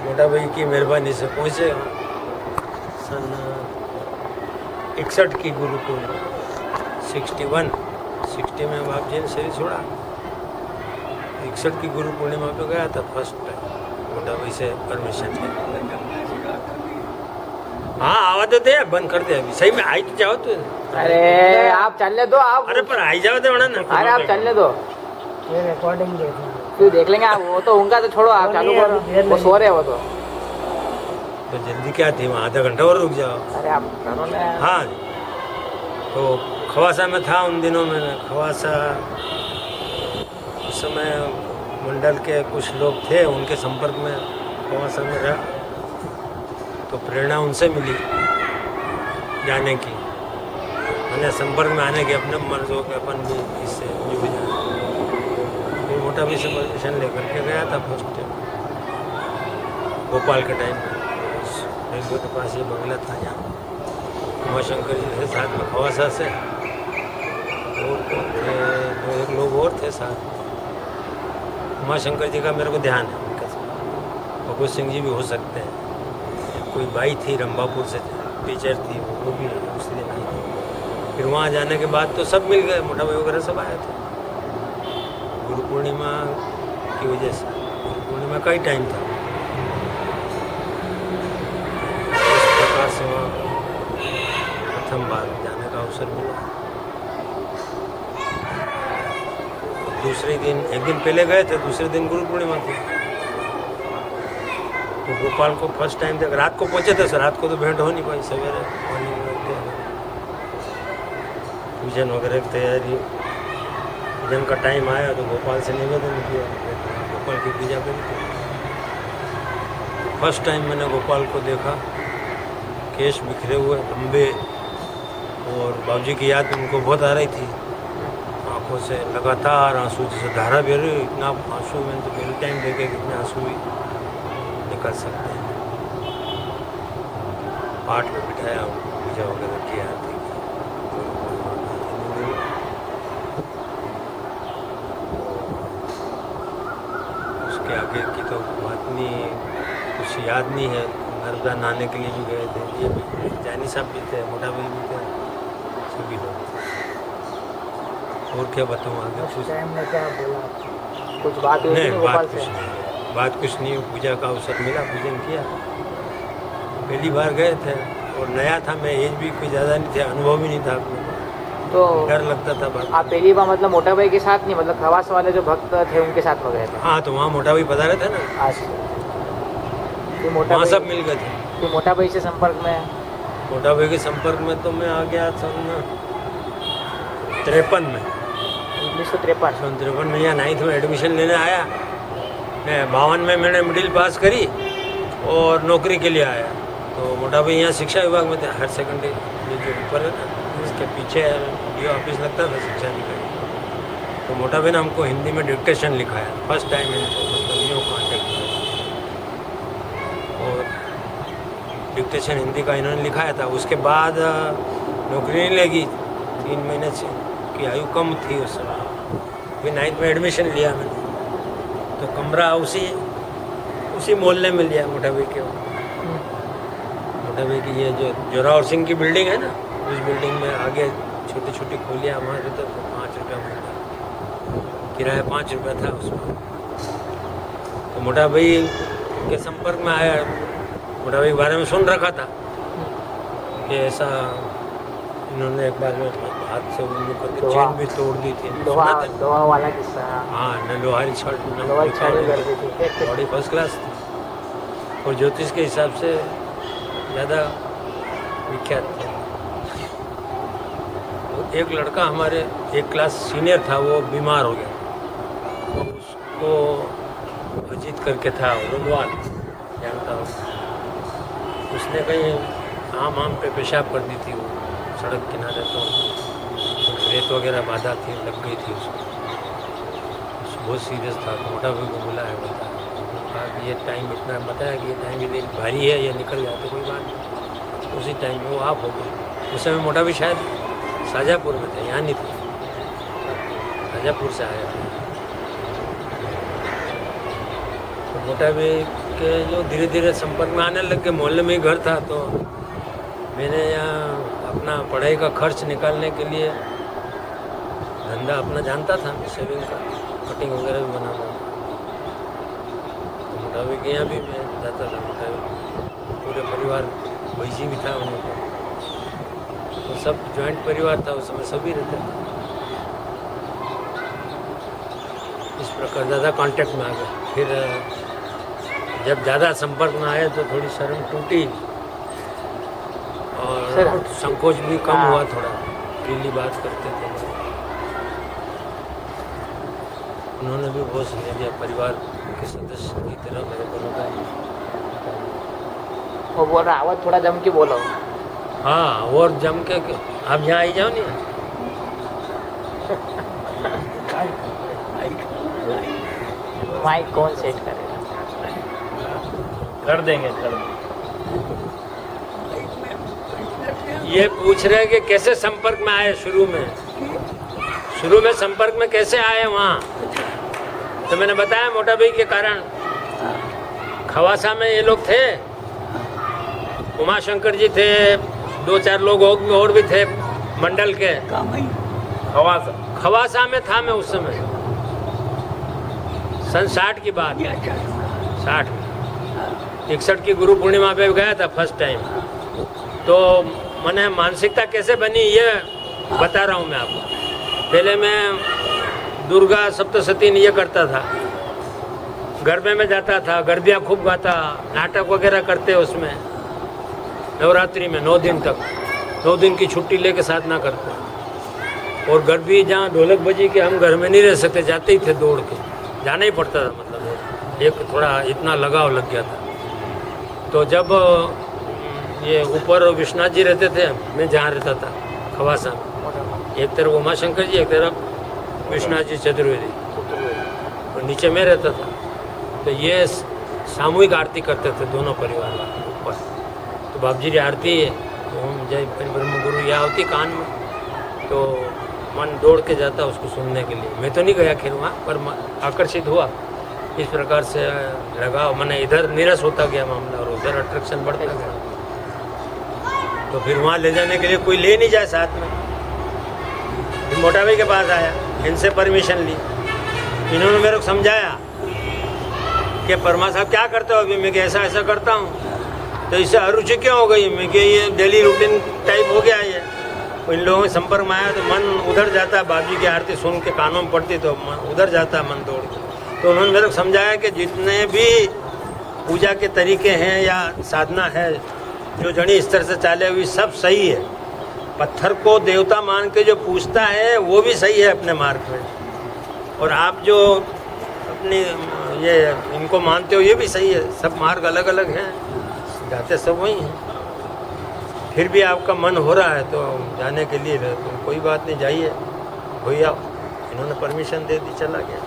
मोटा भाई की मेहरबानी से पहुँचे सन 61 की गुरु पूर्णिमा 60 में बाप जी ने शरीर छोड़ा। 61 की गुरु पूर्णिमा पे गया था फर्स्ट टाइम मोटा भाई से परमिशन ले। हाँ आवा तो दे, बंद कर दे अभी। सही में आई तो जाओ तो। अरे आप चलने दो आप। अरे पर आई जाओ तो बड़ा ना। अरे आप चलने दो, ये रिकॉर्डिंग देखना फिर देख लेंगे आप। वो तो उनका तो छोड़ो, आप चालू करो। वो सो रहे हो तो जल्दी क्या थी वहाँ, आधा घंटा और रुक जाओ। अरे आप करो ना। हाँ तो खवासा में था उन दिनों में। खवासा उस समय मंडल के कुछ लोग थे, उनके संपर्क में खवासा में रहा तो प्रेरणा उनसे मिली जाने की, मैंने संपर्क में आने के। अपने मर्ज हो के अपन भी इससे जुड़ जाए। फिर मोटा भी से परमिशन लेकर के गया था फर्स्ट टाइम भोपाल के टाइम में। रेलवे के पास ये बंगला था यहाँ, उमाशंकर जी थे साथ में खवासा से, और कौन थे, दो एक लोग और थे साथ। उमाशंकर जी का मेरे को ध्यान है उनके साथ। भगवत सिंह जी भी हो सकते हैं। कोई बाई थी रंभापुर से, टीचर थी, वो भी उस दिन आई थी। फिर वहाँ जाने के बाद तो सब मिल गए, मोटा भाई वगैरह सब आए थे गुरु पूर्णिमा की वजह से। गुरु पूर्णिमा का ही टाइम था। इस प्रकार से वहाँ प्रथम बार जाने का अवसर मिला। दूसरे दिन, एक दिन पहले गए थे, दूसरे दिन गुरु पूर्णिमा थी तो भोपाल को फर्स्ट टाइम तक रात को पहुँचे थे। सर रात को तो भेंट हो नहीं पाई, सवेरे मॉर्निंग में पूजन वगैरह की तैयारी। पूजन का टाइम आया तो भोपाल से निवेदन किया, भोपाल की पूजा करी थी। फर्स्ट टाइम मैंने भोपाल को देखा, केश बिखरे हुए लंबे, और बाबूजी की याद उनको बहुत आ रही थी। आँखों से लगातार आंसू, जैसे धारा बह रही। इतना आंसू मैंने तो पहले टाइम देखे, कितने आंसू भी निकल सकते हैं। पाठ में बिठाया, पूजा वगैरह किया। उसके आगे की तो बात नहीं, कुछ याद नहीं है। नर्मदा नहाने के लिए भी गए थे, ये भी जानी साहब भी थे, मोटा भाई भी थे, सभी लोग। और क्या बताऊँ आगे? कुछ टाइम में क्या बोला? कुछ बात हुई नहीं, थी बात भोपाल कुछ से? नहीं, बात कुछ नहीं। पूजा का अवसर मिला, पूजन किया। पहली बार गए थे और नया था मैं, एज भी कोई ज़्यादा नहीं थे, अनुभव भी नहीं था अपने को, तो डर लगता था बात। आप पहली बार मतलब मोटा भाई के साथ नहीं, मतलब खवास वाले जो भक्त थे उनके साथ में गए थे? हाँ तो वहाँ मोटा भाई पधारे थे ना, अच्छा, फिर मोटा वहाँ भाई, सब मिल गए थे। फिर मोटा भाई से संपर्क में? मोटा भाई के संपर्क में तो मैं आ गया सन 53 में। 1953? सन 53 में यहाँ 9th में एडमिशन लेने आया मैं। 52 में मैंने मिडिल पास करी और नौकरी के लिए आया। तो मोटा भाई यहाँ शिक्षा विभाग में थे, हायर सेकेंडरी जो ऊपर है ना, इसके पीछे ये ऑफिस लगता था शिक्षा विभाग। तो मोटा भाई ने हमको हिंदी में डिक्टेशन लिखाया फर्स्ट टाइम इनको, मतलब न्यू कॉन्टेक्ट में। और डिक्टेशन हिंदी का इन्होंने लिखाया था। उसके बाद नौकरी नहीं लगी 3 महीने से, की आयु कम थी उस समय। फिर 9th में एडमिशन लिया मैंने, तो कमरा उसी मोहल्ले में लिया मोटा भाई के। मोटा भाई की ये जो जोरावर सिंह की बिल्डिंग है ना, उस बिल्डिंग में आगे छोटी छोटी खोलियाँ, वहाँ रहते थे। 5 रुपया महीना किराया, 5 रुपया था उसमें। तो मोटा भाई के संपर्क में आया। मोटा भाई के बारे में सुन रखा था कि ऐसा इन्होंने एक बार में हाथ से उनको चेन भी तोड़ दी थी। लोहा वाला किस्सा? हाँ न, लोहारी छड़ कर दी थी। बॉडी फर्स्ट क्लास थी और ज्योतिष के हिसाब से ज़्यादा विख्यात थे। तो एक लड़का हमारे एक क्लास सीनियर था, वो बीमार हो गया, तो उसको अजीत करके था, रुलवाल जानता हूँ। उसने कहीं आम पे पेशाब कर दी थी वो सड़क किनारे, तो रेत वगैरह बाधा थी, लग गई थी उसको। बहुत सीरियस था। तो मोटा भाई को बुलाया, कहा कि ये टाइम इतना, बताया कि ये टाइम ये भारी है, ये निकल जाए तो कोई बात नहीं। उसी टाइम में वो आप हो गए। उस समय मोटा भी शायद शाहजहाँपुर में थे, यहाँ नहीं थे, शाहजहाँपुर से आया। तो मोटा भी के जो धीरे धीरे संपर्क में आने लग गए। मोहल्ले में ही घर था तो मैंने यहाँ अपना पढ़ाई का खर्च निकालने के लिए धंधा अपना जानता था, सेविंग का, कटिंग वगैरह भी बनाता था। तो मोटावे के यहाँ भी मैं जाता था। मोटावे पूरे परिवार भैजी भी था उन लोगों का, तो सब जॉइंट परिवार था उस समय, सभी रहते थे। इस प्रकार ज़्यादा कांटेक्ट में आ गए। फिर जब ज़्यादा संपर्क में आए तो थोड़ी शर्म टूटी और संकोच भी कम हुआ, थोड़ा फ्रीली बात करते थे। उन्होंने भी बहुत स्नेह दिया, परिवार के सदस्य की तरह मेरे को लगा। वो बोल रहा आवाज़ थोड़ा जम के बोलो। हाँ, और जम के आप यहाँ आई जाओ नहीं। माइक कौन सेट करेगा? कर देंगे। ये पूछ रहे हैं कि कैसे संपर्क में आए शुरू में संपर्क में कैसे आए वहाँ। तो मैंने बताया मोटा भाई के कारण। खवासा में ये लोग थे, उमाशंकर जी थे, 2-4 लोग और भी थे मंडल के। खवासा में था मैं उस समय, सन 60 की बात, 60 में 61 की गुरु पूर्णिमा पे गया था फर्स्ट टाइम। तो मैंने मानसिकता कैसे बनी ये बता रहा हूँ मैं आपको। पहले मैं दुर्गा सप्तशती ये करता था, गरबे में जाता था, गरबिया खूब गाता, नाटक वगैरह करते उसमें। नवरात्रि में 9 दिन तक, 9 दिन की छुट्टी लेके साधना करते। और गरबी जहाँ ढोलक बजी के हम घर में नहीं रह सकते, जाते ही थे दौड़ के, जाना ही पड़ता था। मतलब एक थोड़ा इतना लगाव लग गया था। तो जब ये ऊपर विश्वनाथ जी रहते थे, मैं जहाँ रहता था खवासा में, एक तरफ उमाशंकर जी, एक तरफ विश्वनाथ जी चतुर्वेदी, और नीचे में रहता था। तो ये सामूहिक आरती करते थे दोनों परिवार वाले ऊपर। तो बाबजी की आरती ओम जय ब्रह्म गुरु यह होती कान में, तो मन दौड़ के जाता उसको सुनने के लिए। मैं तो नहीं गया खैर वहाँ, पर आकर्षित हुआ। इस प्रकार से लगाव, मैंने इधर निरस होता गया मामला और उधर अट्रैक्शन बढ़ता गया। तो फिर वहाँ ले जाने के लिए कोई ले नहीं जाए साथ में। फिर मोटा भाई के पास आया, इनसे परमिशन ली। इन्होंने मेरे को समझाया कि परमा साहब क्या करते हो अभी। मैं कि ऐसा ऐसा करता हूँ। तो इससे अरुचि क्यों हो गई? मैं कि ये डेली रूटीन टाइप हो गया ये। इन लोगों के संपर्क में आया तो मन उधर जाता, बाबजी की आरती सुन के कानों में पड़ती तो मन उधर जाता, मन दौड़ के। तो उन्होंने मेरे को समझाया कि जितने भी पूजा के तरीके हैं या साधना है जो जड़ी स्तर से चाले हुई, सब सही है। पत्थर को देवता मान के जो पूजता है वो भी सही है अपने मार्ग में, और आप जो अपनी ये इनको मानते हो ये भी सही है। सब मार्ग अलग अलग हैं, जाते सब वही हैं। फिर भी आपका मन हो रहा है तो जाने के लिए तो कोई बात नहीं, जाइए भैया। इन्होंने परमिशन दे दी, चला गया।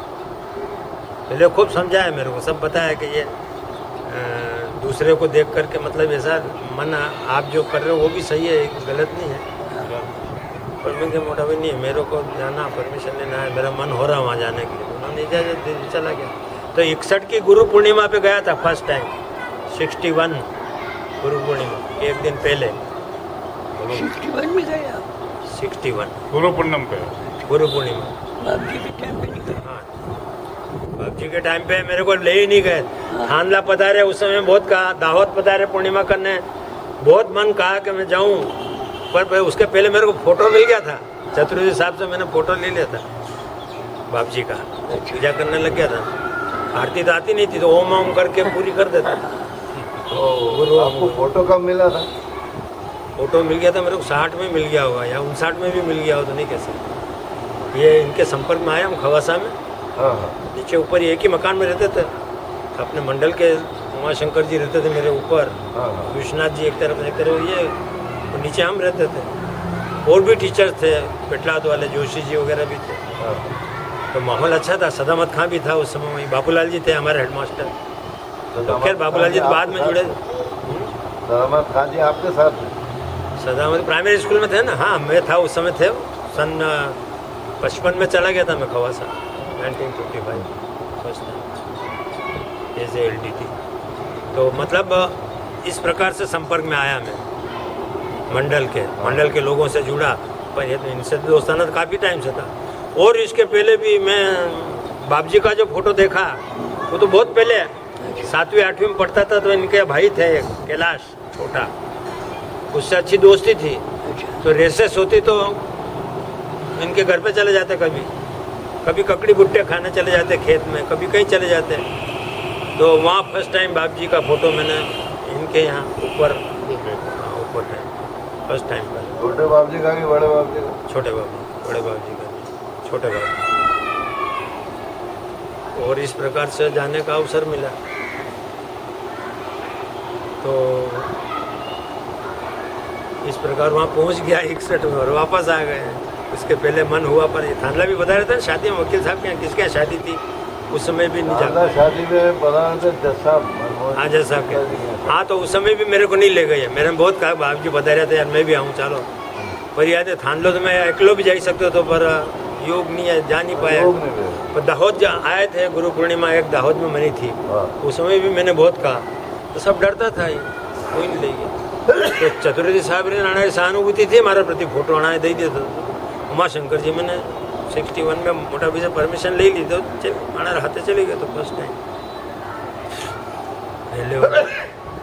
पहले खूब समझाया मेरे को, सब बताया कि ये दूसरे को देख करके मतलब ऐसा मन आप जो कर रहे हो वो भी सही है, गलत नहीं है। पर मैं क्या मोटा भी नहीं है, मेरे को जाना, परमिशन लेना है, मेरा मन हो रहा वहाँ जाने के लिए। उन्होंने इजाज़त दे दी, चला गया। तो 61 की गुरु पूर्णिमा पे गया था फर्स्ट टाइम, 61 गुरु पूर्णिमा, एक दिन पहले। 61 में गया, 61 गुरु पूर्णिमा पे, गुरु पूर्णिमा। बाबजी के टाइम पे निकला। हाँ, बाबजी के टाइम पे मेरे को ले ही नहीं गए। थानला पधारे उस समय, बहुत कहा, दाहोद पधारे पूर्णिमा करने, बहुत मन कहा कि मैं जाऊँ। पर उसके पहले मेरे को फोटो मिल गया था, चतुर्वेदी साहब से मैंने फोटो ले लिया था बाबजी का। पूजा करने लग गया था, आरती तो आती नहीं थी तो ओम ओम करके पूरी कर देता था। तो गुरु आपको फोटो कब मिला था? फोटो मिल गया था मेरे को 60 में मिल गया होगा या 59 में भी मिल गया हो तो नहीं कह सकते। ये इनके संपर्क में आया हम खवासा में। हाँ। नीचे ऊपर एक ही मकान में रहते थे, अपने मंडल के उमाशंकर जी रहते थे मेरे ऊपर, हाँ। विश्वनाथ जी एक तरफ ये, और नीचे हम रहते थे। और भी टीचर्स थे, पेटलाद वाले जोशी जी वगैरह भी थे। हाँ। तो माहौल अच्छा था। सदामत खां भी था उस समय वहीं, बाबूलाल जी थे हमारे हेडमास्टर। तो खैर बाबूलाल जी तो बाद में जुड़े। सदामत खान जी आपके साथ? सदामत प्राइमरी स्कूल में थे ना। हाँ, मैं था उस समय, थे सन 55 में चला गया था मैं Khawasa, 1955 first time as a LDT। तो मतलब इस प्रकार से संपर्क में आया मैं मंडल के लोगों से जुड़ा। पर ये तो इनसे दोस्ताना तो काफ़ी टाइम से था। और इसके पहले भी मैं बाबूजी का जो फोटो देखा वो तो बहुत पहले 7वीं 8वीं में पढ़ता था, तो इनके भाई थे एक कैलाश छोटा, उससे अच्छी दोस्ती थी। तो रेसेस होती तो इनके घर पे चले जाते, कभी ककड़ी भुट्टे खाने चले जाते खेत में, कभी कहीं चले जाते। तो वहाँ फर्स्ट टाइम बाबूजी का फोटो मैंने इनके यहाँ ऊपर है फर्स्ट टाइम पर। छोटे बाप जी का कि बड़े बाप जी का? छोटे बाबू, बड़े बाबू जी का, छोटे बाबू। और इस प्रकार से जाने का अवसर मिला। तो इस प्रकार वहाँ पहुँच गया 61 में और वापस आ गए। उसके पहले मन हुआ, पर ये थानला भी बता रहे थे शादी में वकील साहब के यहाँ किसके यहाँ शादी थी, उस समय भी नहीं जा। शादी में बता रहे थे जज साहब। हाँ जज साहब के। हाँ तो उस समय भी मेरे को नहीं ले गए। मैंने बहुत कहा, बाप जी बता रहे थे यार मैं भी आऊँ चलो, पर याद है थानलो तो मैं अकेलो भी जा ही सकते तो, पर योग नहीं है, जा नहीं पाया। पर दाहोद आए थे, गुरु पूर्णिमा एक दाहोद में मनी थी, उस समय भी मैंने बहुत कहा, तो सब डरता था, ये कोई नहीं ले गया। तो चतुर्वेदी साहब ने आना सहानुभूति थी हमारे प्रति, फोटो आना दे देता। उमा शंकर जी मैंने 61 में मोटा भी से परमिशन ले ली, तो आना रहते चले गए। तो फर्स्ट टाइम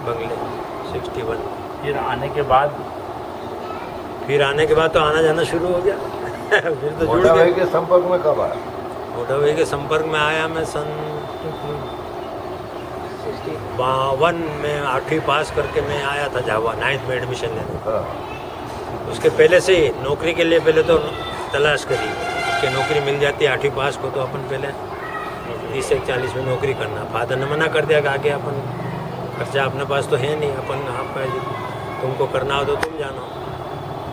बंगले 61। फिर आने के बाद तो आना जाना शुरू हो गया। फिर तो जुड़ मोटा भाई गए। के संपर्क में कब आया? मोटा भाई के संपर्क में आया मैं सन 52 में 8वीं पास करके मैं आया था झावा 9th में एडमिशन लेने। हाँ। उसके पहले से ही नौकरी के लिए पहले तो तलाश करी कि नौकरी मिल जाती है 8वीं पास को, तो अपन पहले 30 से 40 में नौकरी करना। फादर ने मना कर दिया कि आगे अपन खर्चा अपने पास तो है नहीं, अपन आपका तुमको करना हो तो तुम जानो,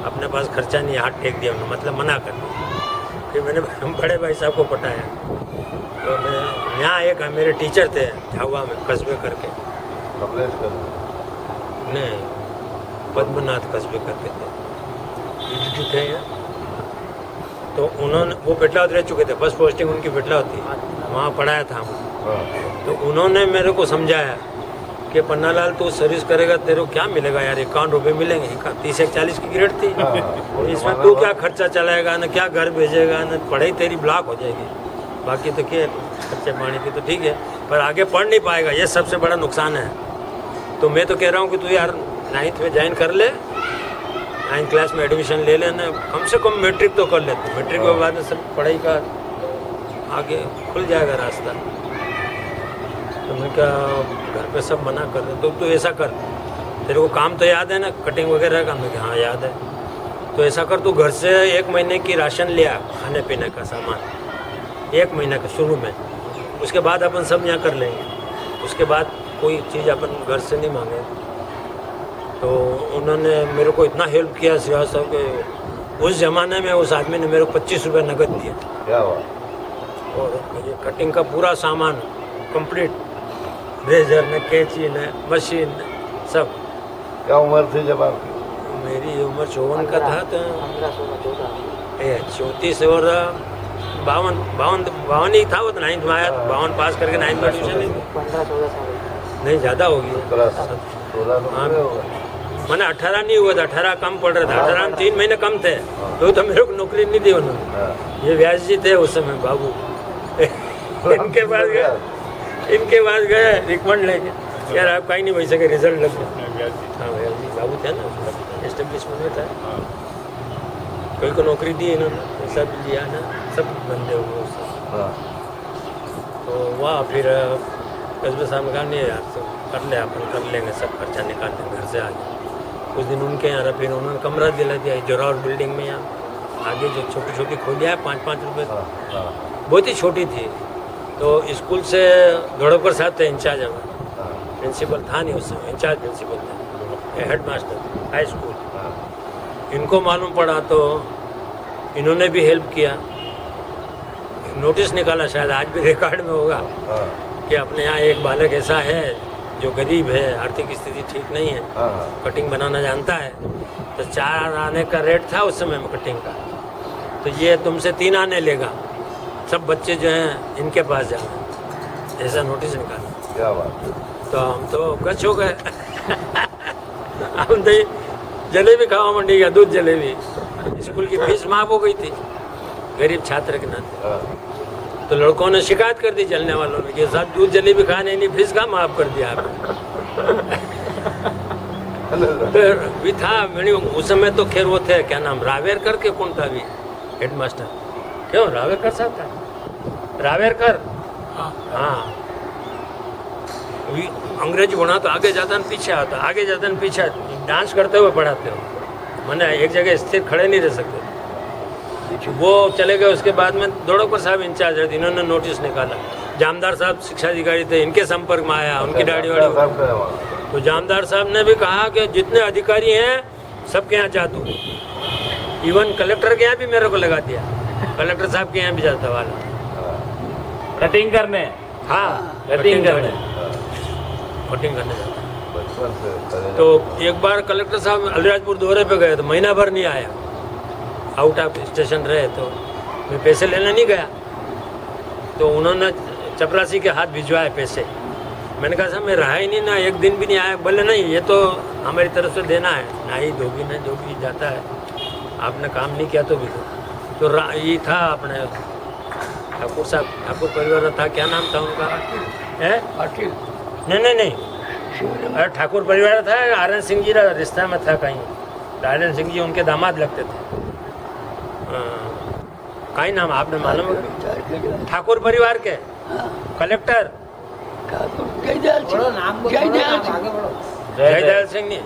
अपने पास खर्चा नहीं, हाथ टेक दिया उन्होंने, मतलब मना कर दिया। फिर मैंने बड़े भाई साहब को पटाया। तो मैं यहाँ एक मेरे टीचर थे झावा में कस्बे करके, कमलेश कर नहीं पद्मनाथ कस्बे करके थे, DDT थे यहाँ। तो उन्होंने वो पेटलावत रह चुके थे, फर्स्ट पोस्टिंग उनकी पेटलावत थी, वहाँ पढ़ाया था हम। तो उन्होंने मेरे को समझाया कि पन्नालाल तू सर्विस करेगा तेरे को क्या मिलेगा यार, 51 रुपये मिलेंगे। 30 से 40 की ग्रेड थी, इसमें तू क्या खर्चा चलाएगा, न क्या घर भेजेगा, न पढ़ाई तेरी ब्लॉक हो जाएगी। बाकी तो क्या खर्चे पानी की तो ठीक है, पर आगे पढ़ नहीं पाएगा, ये सबसे बड़ा नुकसान है। तो मैं तो कह रहा हूँ कि तू यार 9th में ज्वाइन कर ले, 9th क्लास में एडमिशन ले लेना, कम से कम मैट्रिक तो कर ले। मैट्रिक के बाद में सब पढ़ाई का आगे खुल जाएगा रास्ता। तो मैं क्या घर पे सब मना कर रहे, तो तू ऐसा कर, तेरे को काम तो याद है ना कटिंग वगैरह का? मैं क्या हाँ याद है। तो ऐसा कर, तू घर से 1 महीने की राशन ले आ, खाने पीने का सामान, 1 महीने का शुरू में, उसके बाद अपन सब यहाँ कर लेंगे, उसके बाद कोई चीज़ अपन घर से नहीं मांगे। तो उन्होंने मेरे को इतना हेल्प किया श्रीवास साहब के, उस ज़माने में उस आदमी ने मेरे को 25 रुपये नकद दिए। क्या हुआ? और ये कटिंग का पूरा सामान कंप्लीट, रेजर ने, कैंची ने, मशीन ने, सब। क्या उम्र थी जब आपकी? मेरी उम्र 54 का था, तो 34 और 52 ही था। वो तो 9th में आया, 52 पास करके 9th में एडमिशन ली। 15-14 साल नहीं ज़्यादा हो गई। 16 तो हाँ, पूरे हो गए। मैंने 18 नहीं हुआ था, 18 कम पड़ रहा था, 18 में 3 महीने कम थे, तो मेरे को नौकरी नहीं दी उन्होंने। हाँ। ये व्यास जी थे उस समय बाबू। इनके पास गए रिकमेंड लेके, यार आप कहीं नहीं बच सके, रिजल्ट लग गया। हाँ भैया जी बाबू थे ना, एस्टेब्लिशमेंट में था, कोई को नौकरी दी इन्होंने, पैसा भी लिया ना, सब बंदे हुए उससे। हाँ। तो वहाँ फिर कस्बे साहब ने कहा नहीं यार तो कर ले, अपन कर लेंगे, सब खर्चा निकाल देंगे, घर से आ गए। कुछ दिन उनके यहाँ रहा, फिर उन्होंने कमरा दिला दिया जोरावर बिल्डिंग में, यहाँ आगे जो छोटी छोटी खोलियाँ है 5-5 रुपये, बहुत ही छोटी थी। तो स्कूल से घोड़ोकर साहब थे इंचार्ज, हमें प्रिंसिपल था नहीं उस समय, इंचार्ज प्रिंसिपल थे, हेड मास्टर हाई स्कूल। इनको मालूम पड़ा तो इन्होंने भी हेल्प किया, नोटिस निकाला, शायद आज भी रिकॉर्ड में होगा, कि अपने यहाँ एक बालक ऐसा है जो गरीब है, आर्थिक स्थिति ठीक नहीं है, कटिंग बनाना जानता है। तो 4 आने का रेट था उस समय में कटिंग का, तो ये तुमसे 3 आने लेगा, सब बच्चे जो हैं इनके पास जाना, ऐसा नोटिस निकाला। क्या बात है। तो हम तो गच हो गए हम तो जलेबी खावा मंडी गया, दूध जलेबी। स्कूल की फीस माफ हो गई थी गरीब छात्र के नाते। हाँ। तो लड़कों ने शिकायत कर दी चलने वालों ने कि साहब दूध जलेबी खाने नहीं, फीस का माफ कर दिया आपने। फिर भी था मैंने उस समय तो खैर वो थे क्या नाम रावेरकर के कौन था भी हेडमास्टर, क्यों रावेरकर साहब था, रावेरकर। हाँ अभी अंग्रेजी बोला तो आगे जाता न पीछे आता, आगे जाता न पीछे, डांस करते हुए पढ़ाते हो, मैंने एक जगह स्थिर खड़े नहीं रह सकते। वो चले गए, उसके बाद में दौड़ोकर साहब इंचार्ज है, इन्होंने नोटिस निकाला। जामदार साहब शिक्षा अधिकारी थे, इनके संपर्क में आया, उनकी दाढ़ी वाड़ी। तो जामदार साहब ने भी कहा कि जितने अधिकारी हैं सबके यहाँ जा दो, इवन कलेक्टर के यहाँ भी मेरे को लगा दिया, कलेक्टर साहब के यहाँ भी जाता वाला कटिंग करने। हाँ कटिंग करने। कटिंग करने जाता। बचपन से करे तो एक बार कलेक्टर साहब अलीराजपुर दौरे पे गए तो महीना भर नहीं आया, आउट ऑफ स्टेशन रहे, तो मैं पैसे लेने नहीं गया, तो उन्होंने चपरासी के हाथ भिजवाए पैसे। मैंने कहा साहब मैं रहा ही नहीं ना, एक दिन भी नहीं आया। बोले नहीं ये तो हमारी तरफ से देना है, ना ही धोबी ने जो भी जाता है, आपने काम नहीं किया तो भी तो ये था अपने ठाकुर साहब, ठाकुर परिवार था, क्या नाम था उनका है? पाटिल नहीं अरे ठाकुर परिवार था, आर्यन सिंह जी का रिश्ता में था कहीं, आर्यन सिंह जी उनके दामाद लगते थे। कहीं नाम आपने मालूम है? ठाकुर परिवार के collector Jaydayal Jaydayal Singh ji,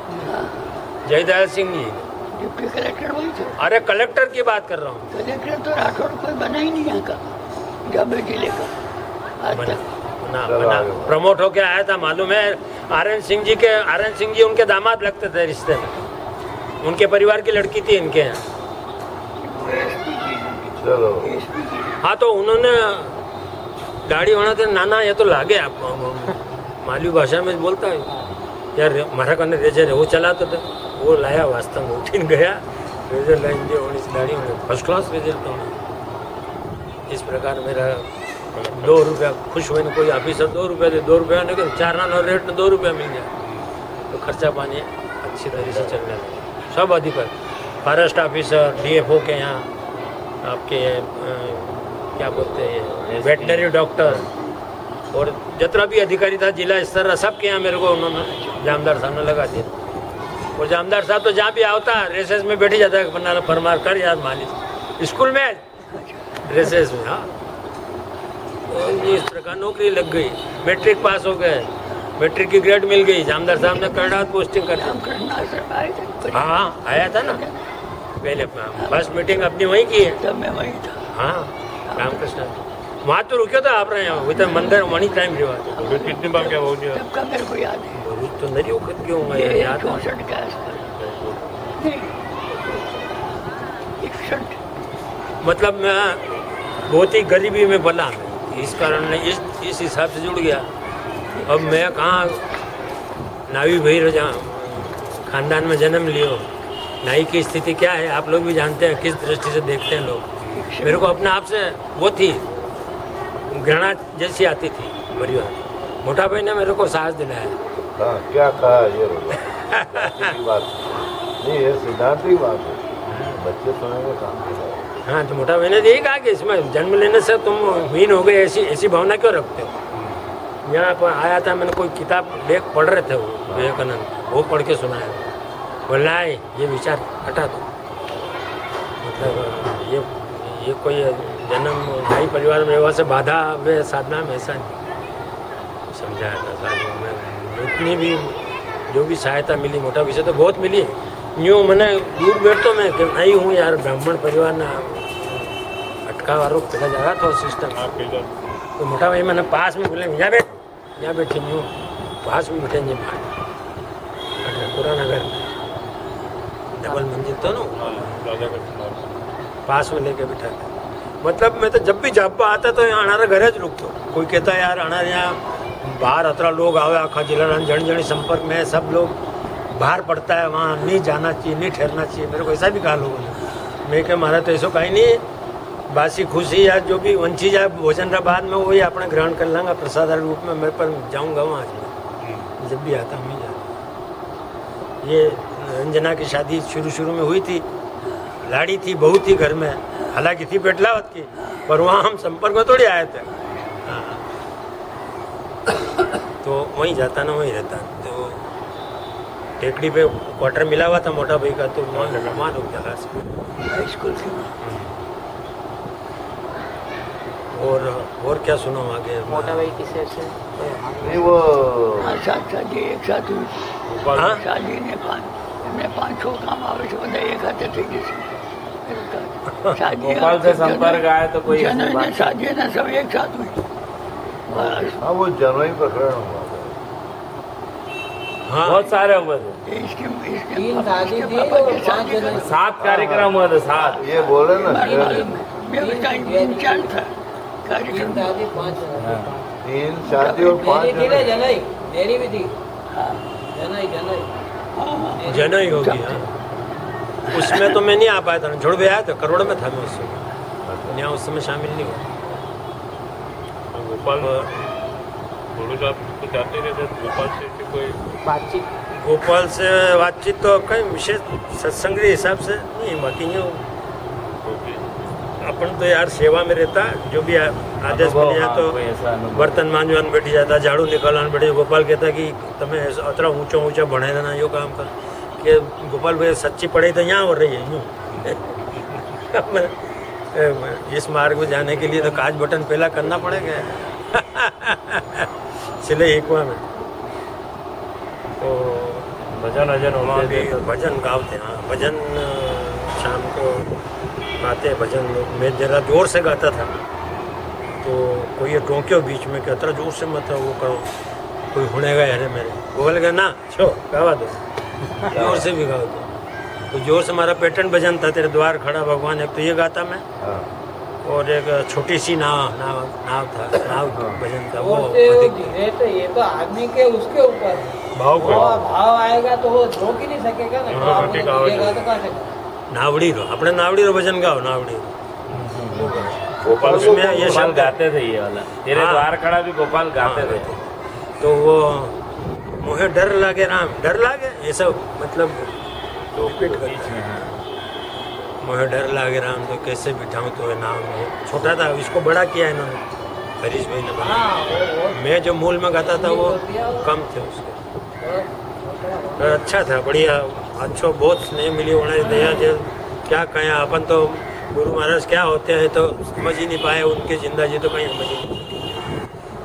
Jaydayal Singh ji deputy collector वही थे। अरे कलेक्टर की बात कर रहा हूँ। कलेक्टर तो राठौड़ कोई बना ही नहीं यहाँ का, जाबे जिले का आज तक। बना प्रमोट होके आया था, मालूम है? आर्यन सिंह जी उनके दामाद लगते थे रिश्ते में, उनके परिवार की लड़की थी इनके यहाँ। चलो हाँ तो उन्होंने दाढ़ी होना थे, नाना ये तो लागे आपको, मालवी भाषा में बोलता है यार, मारा करने रेजर है वो चलाता था, वो लाया वास्तव में, उठीन गया रेजर लाएंगे और इस दाढ़ी होने फर्स्ट क्लास रेजर तो होना। इस प्रकार मेरा 2 रुपया खुश हुए ना, कोई ऑफिसर 2 रुपया दे, 2 रुपया नहीं, 4 आना रेट में 2 रुपया मिल गया, तो खर्चा पानी अच्छी तरह से चलने लगा। सब अधिकारी, फॉरेस्ट ऑफिसर, DFO के यहाँ आपके क्या बोलते हैं वेटनरी डॉक्टर, और जितना भी अधिकारी था जिला स्तर सब के यहाँ मेरे को उन्होंने जामदार साहब ने लगा दिया। और जामदार साहब तो जहाँ भी आता रेसेस में बैठ जाता है, बना फरमार कर यार मालिश, स्कूल में रेसेस में। हाँ तो इस प्रकार नौकरी लग गई, मैट्रिक पास हो गए, मैट्रिक की ग्रेड मिल गई, जामदार साहब ने करनाथ पोस्टिंग कर दी। हाँ आया था ना पहले, फर्स्ट मीटिंग अपनी वहीं की है। तब मैं वही था। हाँ रामकृष्ण वहाँ तो रुके तो आप रहे हैं, वो तो मंदिर वहीं टाइम रिवाज कितनी बार क्या हो गया तब का मेरे को याद है। भरूच तो नहीं वक्त क्यों होगा ये याद है। 64 का नहीं 61। मतलब मैं बहुत ही गरीबी में पला, इस कारण इस हिसाब से जुड़ गया। अब मैं कहाँ नावी भाई रजा खानदान में जन्म लियो, नाई की स्थिति क्या है आप लोग भी जानते हैं, किस दृष्टि से देखते हैं लोग। मेरे को अपने आप से वो थी घृणा जैसी आती थी परिवार। मोटा भाई ने मेरे को साहस दिलाया। हाँ क्या कहा ये बात नहीं, ये सिद्धांतिक बात है, बच्चे सुनेंगे काम करेंगे। हाँ तो मोटा भाई ने यही कहा कि इसमें जन्म लेने से तुम हीन हो गए, ऐसी भावना क्यों रखते हो। यहाँ पर आया था, मैंने कोई किताब लेख पढ़ रहे थे वो विवेकानंद, वो पढ़ के सुनाया, बोलना है ये विचार हटा दो। मतलब ये कोई जन्म भाई परिवार में वहाँ से बाधा वे साधना में ऐसा नहीं समझाया था साहब में। इतनी भी जो भी सहायता मिली मोटा विषय तो बहुत मिली, यूँ मैंने दूर बैठ तो मैं नहीं हूँ यार, ब्राह्मण परिवार ना अटका वालों पहला जा रहा था सिस्टम। तो मोटा भाई मैंने पास में बोले यहाँ बैठे यूँ पास में बैठेंगे पुराना घर डबल मंजिल तो ना पास में लेके बिठा। मतलब मैं तो जब भी जब आता तो यहाँ अनारा घर ज रुकतो। कोई कहता है यार अनार यहाँ बाहर अतरा लोग आवे, आखा जिला जन जन संपर्क में सब लोग बाहर पड़ता है, वहाँ नहीं जाना चाहिए, नहीं ठहरना चाहिए। मेरे को ऐसा भी कहा लोगों ने। मैं क्या मारा तो ऐसा कहीं नहीं, बासी खुशी या जो भी वंची जाए भोजन का बाद में वही अपना ग्रहण कर लांगा प्रसाद रूप में, मैं पर जाऊँगा वहाँ आज जब भी आता मैं जाता। ये रंजना की शादी शुरू में हुई थी, लाड़ी थी, बहू थी घर में, हालांकि थी पेटलावत की, पर वहाँ हम संपर्क में थोड़ी आए थे। हाँ। तो वहीं जाता ना वहीं रहता। तो टेकड़ी पे क्वार्टर मिला हुआ था मोटा भाई का, तो वहाँ रुक जा हाई स्कूल के वहाँ। और क्या सुनो आगे? मोटा भाई किसे से नहीं वो हाँ, साथ शादी एक साथ हुई। हाँ? शादी ने पाँच छो काम आवे से બધા એક હાથે થઈ જશે। गोपाल से संपर्क आए तो कोई ऐसी जनोई ने बात शादी ने सब एक साथ हुई। बस हाँ वो जनवरी प्रकरण हुआ था। हाँ, बहुत सारे हुए थे, तीन शादी थी पापा और की शादी 5 जने। 7 कार्यक्रम हुए थे, 7। ये बोले ना हमारे मालूम है। मेरे टाइम 3-4 था कार्यक्रम। 3 शादी 5 जने। 3 शादी और 5 मेरी थी ना जने। जनई, मेरी भी थी हाँ, जनई। हाँ, जनई होगी। हाँ। उसमें तो मैं नहीं आ पाया था, जुड़ भी आया था, करोड़ में था मैं उस समय, यहाँ उस समय शामिल नहीं हुआ। गोपाल बोलो आप कुछ आते रहते गोपाल से कोई बातचीत गोपाल से बातचीत तो कहीं विशेष सत्संग के हिसाब से नहीं, बाकी यूँ अपन तो यार सेवा में रहता, जो भी आदेश अनुभव, बन हाँ, तो कोई ऐसा अनुभव। बर्तन मांजवान बैठी जाता, झाड़ू निकालवान बैठी। गोपाल कहता कि તમે अतरा ऊंचा भणे ना यो काम कर कि गोपाल भाई सच्ची पढ़ाई तो यहाँ हो रही है यूँ। इस मार्ग में जाने के लिए तो काज बटन पहला करना पड़ेगा। चले एक में तो भजन वजन वहाँ होते भी थे तो भजन गाते। हाँ, भजन शाम को गाते भजन लोग। मैं जरा जोर से गाता था तो कोई ये टोंक्यो बीच में कि अतरा जोर से मत वो करो, कोई हुनेगा यार मेरे। वो बोलेगा ना छो गावा दो, जोर से भी गाओ तो जोर से। हमारा पैटर्न भजन था, तेरे द्वार खड़ा भगवान, एक तो ये गाता मैं, हाँ और एक छोटी सी नाव था, नाव भजन था वो वो से अधिक धीरे तो ये तो आदमी के उसके ऊपर है। भाव को भाव आएगा तो वो रोक ही नहीं सकेगा ना। हाँ, आपने ठीक आवाज धीरेगा तो कहाँ से नावड़ी रो, अपने नावड़ी रो भजन गाओ, नावड़ी रो। गोपाल उसमें को ये गोपाल शब्द गाते थे, ये वाला तेरे हाँ। द्वार खड़ा भी गोपाल गाते हाँ, थे। तो वो मुझे डर लागे राम, डर लागे ये सब मतलब बीच में, हाँ। मुझे डर लागे राम तो कैसे बिठाऊं तो नाम हो। छोटा था, इसको बड़ा किया इन्होंने, हरीश भाई ने बड़ा। हाँ वो मैं जो मूल में गाता था वो कम थे उसके, पर अच्छा था, बढ़िया, अच्छो बहुत स्नेह मिली उन्हें दया। जो क्या कहें अपन तो गुरु महाराज क्या होते हैं तो समझ ही नहीं पाए, उनके जिंदा जी तो कहीं समझ ही नहीं सके।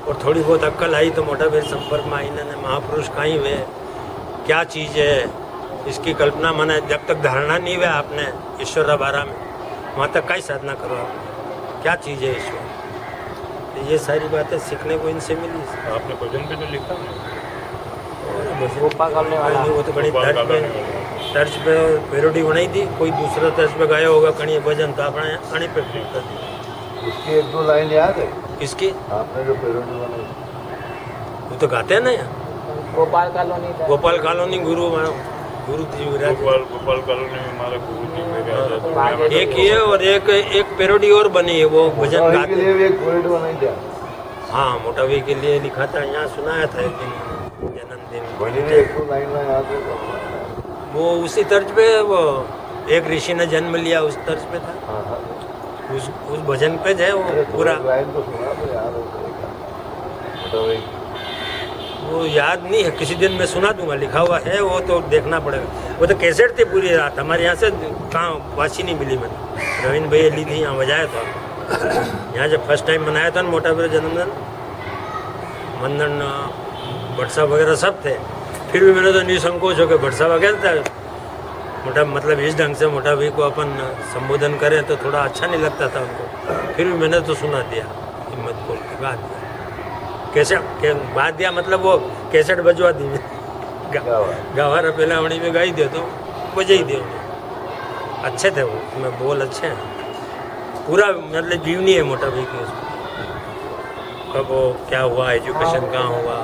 और थोड़ी बहुत अक्कल आई तो मोटा भाई संपर्क में आई ने महापुरुष कहीं हुए, क्या चीज़ है इसकी कल्पना मना, जब तक धारणा नहीं हुआ आपने ईश्वर बारा में, वहाँ तक कई साधना करो आप, क्या चीज़ है ईश्वर। तो ये सारी बातें सीखने को इनसे मिली। आपने भजन भी तो लिखा ना गोपाल करने वाला। वो तो बड़ी गोपाल तर्ज पे गाने तर्ज पे पेरोडी बनाई थी, कोई दूसरा तर्ज पे गाया होगा कहीं भजन, तो अपने अणी पे क्लिक कर दी। उसकी 1-2 लाइन याद है किसकी? आपने जो पेरोडी बनाई? वो तो गाते हैं ना यहाँ, गोपाल कॉलोनी था। गोपाल कॉलोनी गुरु गुरु जी विराज। गोपाल कॉलोनी में हमारे गुरु जी मेरे आजाद एक ये और एक पेरोडी और बनी है, वो भजन मोटा भाई के गाते। लिए भी एक पेरोडी बनाई क्या? हाँ, मोटा भाई के लिए लिखा था, यहाँ सुनाया था एक दिन जन्मदिन। बनी ने 1-2 लाइन में याद है तो। वो उसी तर्ज पे, वो एक ऋषि ने जन्म लिया उस तर्ज पे था, हाँ हाँ उस भजन पे है वो अरे पूरा। थोड़ी लाइन तो सुना तो याद हो जाएगा। मोटा भाई वो याद नहीं है, किसी दिन मैं सुना दूंगा, लिखा हुआ है वो तो देखना पड़ेगा। वो तो कैसेट थी पूरी रात हमारे यहाँ से, कहाँ वासी नहीं मिली मैंने। रविंद्र भैया ली थी, यहाँ बजाया था यहाँ जब फर्स्ट टाइम मनाया था ना मोटा भाई जन्मदिन, मंदन भट्सा वगैरह सब थे, फिर भी मैंने तो निसंकोच होकर भट्सा वगैरह था मोटा, मतलब इस ढंग से मोटा भाई को अपन संबोधन करें तो थोड़ा अच्छा नहीं लगता था उनको, फिर भी मैंने तो सुना दिया, हिम्मत खोल के गा दिया। कैसे बात दिया मतलब वो कैसेट बजवा दी गावारा पहला वणी में गाई दे तो बजा ही दे। अच्छे थे वो, उसमें बोल अच्छे हैं, पूरा मतलब जीवनी है मोटा भाई की उसमें, कब वो क्या हुआ, एजुकेशन कहाँ हुआ,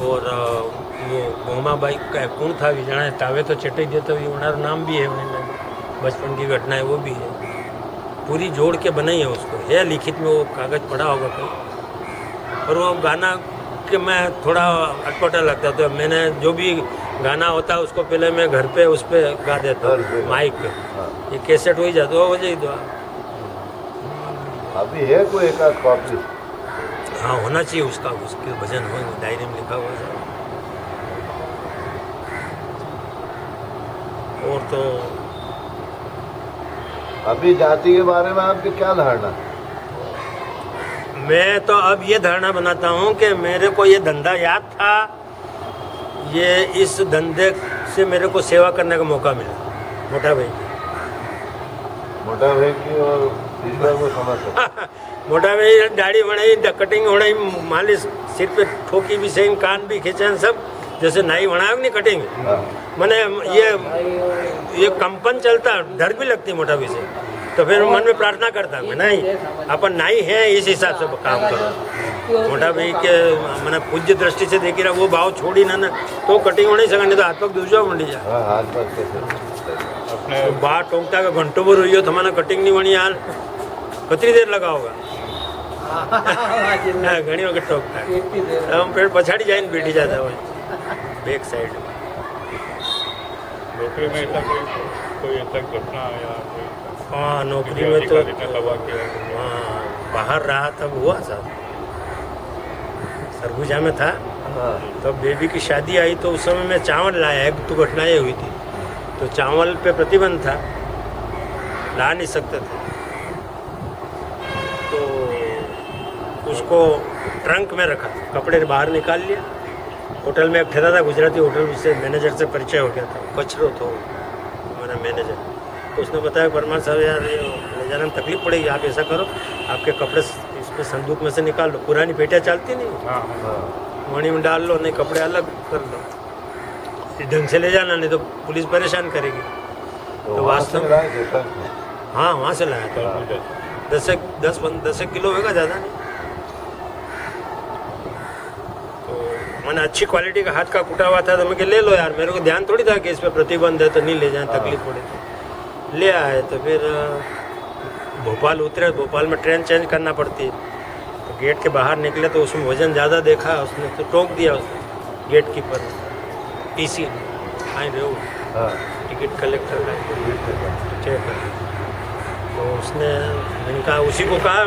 और वो गोमा बाई का कौन था विजाणे तावे तो चटाई देता हुई उनार नाम भी है, बचपन की घटना है वो भी है, पूरी जोड़ के बनाई है उसको, है लिखित में, वो कागज पड़ा होगा कहीं, और वो गाना के मैं थोड़ा अटपटा लगता तो मैंने जो भी गाना होता है उसको पहले मैं घर पे उस पर गा देता घर पे। हूँ माइक पे। हाँ। ये कैसेट हो ही जाता हो जाए तो अभी है कोई एक आध कॉपी? हाँ होना चाहिए उसका, उसके भजन हो डायरी में लिखा हुआ है। और तो अभी जाति के बारे में आपकी क्या धारणा? मैं तो अब ये धारणा बनाता हूँ कि मेरे को ये धंधा याद था, ये इस धंधे से मेरे को सेवा करने का मौका मिला मोटा भाई। मोटा भाई की और ईश्वर को समझ सकते। मोटा भाई दाढ़ी बनाई, कटिंग होड़ाई, मालिश सिर पे ठोकी भी सही, कान भी खींचे सब, जैसे नाई बनाया नहीं कटिंग। हाँ। मैंने ये कंपन चलता, डर भी लगती मोटा भाई से। तो फिर मन में प्रार्थना करता मैं नहीं अपन नाई है इस हिसाब से काम करो। मोटा भाई के मैंने पूज्य दृष्टि से देखी रहा, वो भाव छोड़ी ना तो कटिंग हो नहीं सका, नहीं तो हाथ पग दूसरा मंडी जा। हाँ, हाथ पर कैसे? अपने तो बाहर टोंकता का घंटों भर हुई हो तो मैंने कटिंग नहीं बनी यार, कितनी देर लगा होगा। हाँ, घनी वक्त टोकता है, हम पेड़ पछाड़ी जाए बैठी जाता है बैक साइड। नौकरी में ऐसा कोई ऐसा घटना या कोई हाँ नौकरी किसी में तो अधिकारी ने दबा किया? हाँ बाहर रहा तब हुआ साहब, सरगुजा में था हाँ। तब बेबी की शादी आई तो उस समय मैं चावल लाया, एक तो घटना ये हुई थी, तो चावल पे प्रतिबंध था, ला नहीं सकते थे, तो उसको ट्रंक में रखा, कपड़े बाहर निकाल लिया। होटल में एक ठहरा था गुजराती होटल से, मैनेजर से परिचय हो गया था, कचरो तो मेरा मैनेजर, तो उसने बताया परमार साहब यार ये ले जाने में तकलीफ पड़ेगी, आप ऐसा करो आपके कपड़े इसमें संदूक में से निकाल लो, पुरानी पेटियाँ चलती नहीं, हाँ हाँ। मणि में डाल लो, नहीं कपड़े अलग कर लो, ढंग से ले जाना, नहीं तो पुलिस परेशान करेगी। तो तो वहाँ वास्तव से लाए थे ट्रक में? हाँ वहाँ से लाया था, 10 किलो होगा ज़्यादा नहीं। तो मैंने अच्छी क्वालिटी का हाथ का कुटा हुआ था, तो मैं ले लो यार, मेरे को ध्यान थोड़ी था कि इस पर प्रतिबंध है तो नहीं ले जाए, तकलीफ पड़ेगी। ले आए तो फिर भोपाल उतरे, भोपाल में ट्रेन चेंज करना पड़ती है, तो गेट के बाहर निकले तो उसमें वजन ज़्यादा देखा, उसने तो टोक दिया उसने गेट कीपर, टीसी आई रहे हो हाँ। टिकट कलेक्टर का चेक, तो उसने मैंने कहा उसी को कहा,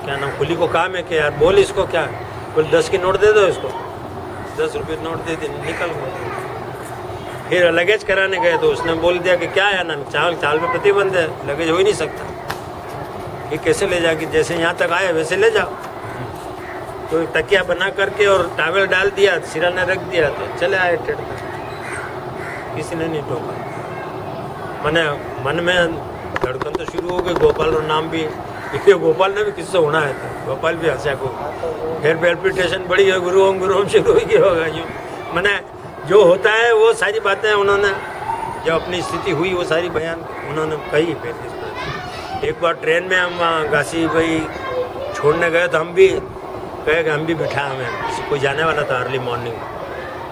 क्या नाम कुली को कहा मैं कि यार बोल इसको क्या, बोल 10 की नोट दे दो इसको, 10 रुपये नोट दे दी, निकल गए। फिर लगेज कराने गए तो उसने बोल दिया कि क्या है ना, चावल पे प्रतिबंध है, लगेज हो ही नहीं सकता, ये कैसे ले जाके, जैसे यहाँ तक आए वैसे ले जाओ। तो तकिया बना करके और टावल डाल दिया, सिराना रख दिया, तो चले आए ट्रेन में, किसी ने नहीं टोका। मैंने मन में धड़कन तो शुरू हो गई, गोपाल और नाम भी, इसलिए गोपाल ने भी किससे होना है था, गोपाल भी हंसा को, फिर पैल्पिटेशन बढ़ी है, गुरु ओम शुरू ही होगा यूँ। मैंने जो होता है वो सारी बातें उन्होंने, जो अपनी स्थिति हुई वो सारी बयान उन्होंने कही। फिर एक बार ट्रेन में हम घासी भाई छोड़ने गए तो हम भी कहे कि हम भी बिठा, हमें किसी कोई जाने वाला था अर्ली मॉर्निंग,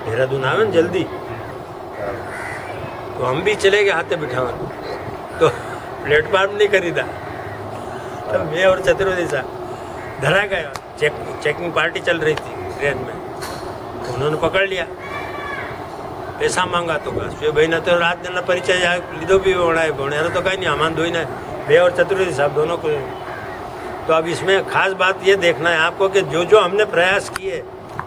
देहरादून आवे ना जल्दी, तो हम भी चले गए हाथे बिठावा, तो प्लेटफार्म नहीं खरीदा, तो मैं और चतुर्वेदी साहब धरा गया, चेकिंग पार्टी चल रही थी ट्रेन में, तो उन्होंने पकड़ लिया, पैसा मांगा तो घासवे भाई ने तो रात दिन परिचय लीधो भी वणाए भणियारो तो कहीं नहीं, हमान धोई ने मैं और चतुर्वेदी साहब दोनों को। तो अब इसमें खास बात ये देखना है आपको कि जो जो हमने प्रयास किए